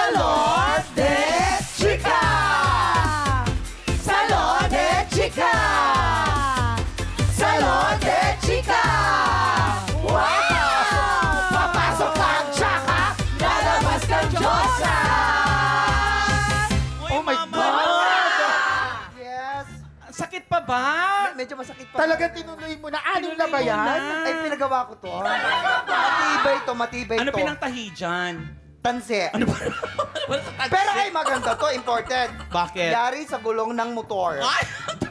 Salon de Chica! Salon de Chica! Salon de Chica! Wow! Papasok ka ang tsaka, lalabas kang Diyosa! Oh my God! Yes. Sakit pa ba? Medyo masakit pa. Talagang tinuloy mo na. Anim na ba yan? Ay, pinagawa ko to. Matibay to, matibay Ano to. pinangtahi dyan? Tanse. Ano ba? Pero ay maganda to, important. Bakit? Yari sa gulong ng motor. Ay!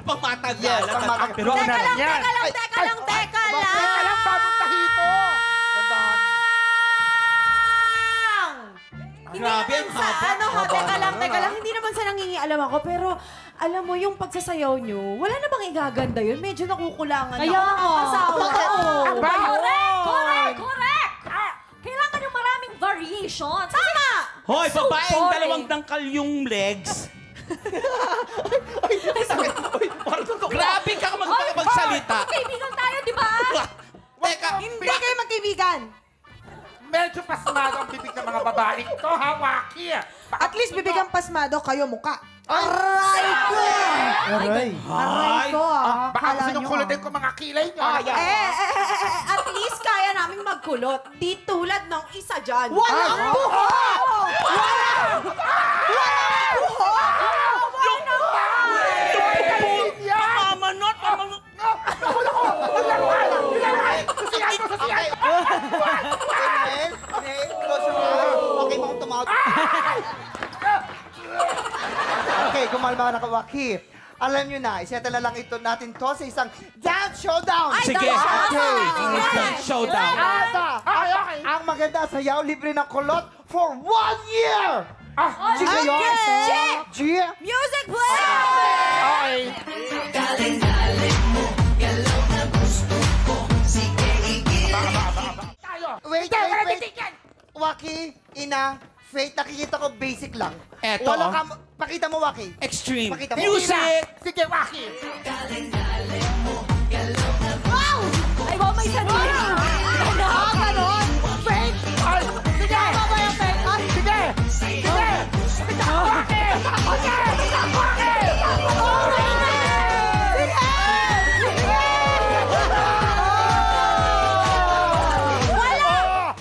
Pangmatagal. Yes, pangmatagal. Pero Teka una lang, yan. teka lang. Teka lang, bagong tahi to. Gandahan. Grabe, ang haba. Teka lang, hindi naman sa nangingialam ako, pero alam mo, yung pagsasayaw nyo, wala na bang igaganda yun? Medyo nakukulangan Kaya ako. nga. Asawa ko. Aba! Correct! Kailangan yung maraming variations. Tama! Hoy, So babaeng boring. dalawang dangkal yung legs. Grabe ka magsalita. Kaibigan tayo, di ba? Teka, Hindi kayo magkaibigan. Medyo pasmado ang bibig ng mga babae ito, ha, Waki? At least bibigyan pasmado kayo muka. Aray ko! Aray ko, Baka Kala gusto nyo, niyong kulutin ko mga kilay niyo. at least kaya naming magkulot. Di tulad ng isa dyan. Walang buho! Mamanot! Inhale, close your mouth. Okay, mouth to mouth. Okay, kumalma na ka, Waki. Alam nyo na, isettle na lang ito natin to sa isang dance showdown. Sige. Okay. Showdown. Ang maganda sayaw, libre ng kulot for 1 year! G kayo? G? Music play! Okay. Wait. Waki, Ina, Faith, nakikita ko basic lang. Eto. Wala ka, pakita mo, Waki. Extreme. Pakita mo. Music! Sige, Waki. Ay, wow, may sarili. Ganon! Fake! Ay, sige! Tama ba yung fake? Sige! Sige! Waki! Waki!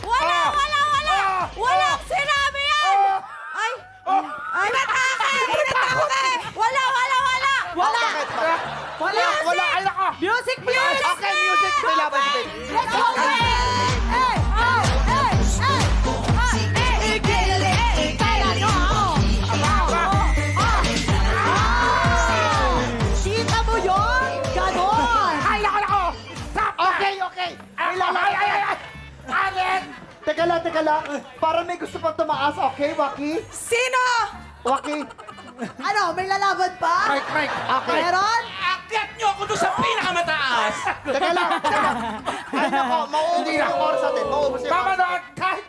Waki! Walang sinabi yan! Ay! Ay, natake! Wala! Wala! Ay, nako! Music! Okay, music. May laban si Faith. Let's go! Kita mo yun? Ganon! Ay, nako! Stop! Okay. May laban. Ay! Alin! Teka lang. Para may gusto pang tumaas, okay, Waki? Sino? Waki. Ano, may lalaban pa? Mike! Okay. Meron? Akyat nyo ako doon sa pinakamataas! Teka lang. Ay, nako, mauubos yung oras natin. Mauubos yung Tama oras. na, kahit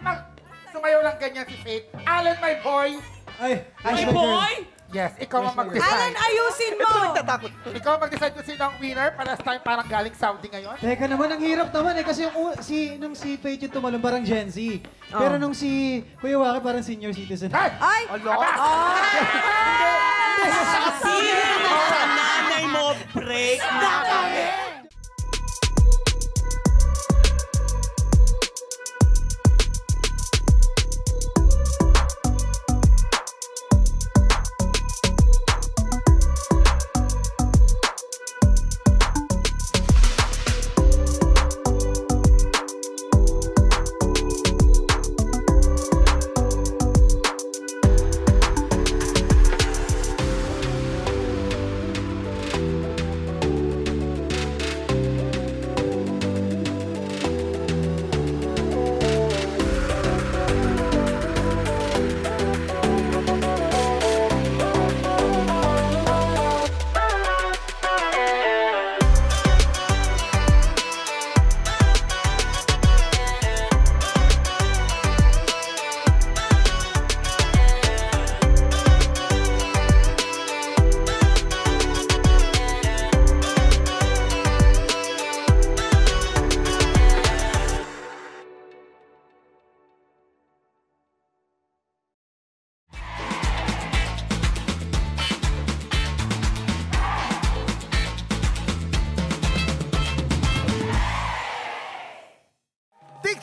sumayaw lang ganyan si Faith. Alan, my boy! Ay, boy! Yes, ikaw ang Alan, mag-decide. ayusin mo! Nagtatakot. Ikaw ang mag-decide kung sino ang winner. Para sa time parang galing Saudi ngayon. Teka naman, ang hirap naman eh. Kasi nung si Faith yung tumalong, parang Gen Z. Pero nung si Kuya Waki, parang senior citizen. Ay! Ay! Aba! Sabi sa nanay mo, break na kami!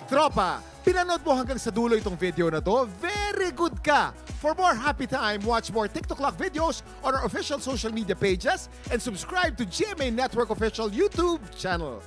Tropa, pinanood mo hanggang sa dulo itong video na to? Very good ka! For more happy time, watch more TikTok Lock videos on our official social media pages and subscribe to GMA Network official YouTube channel.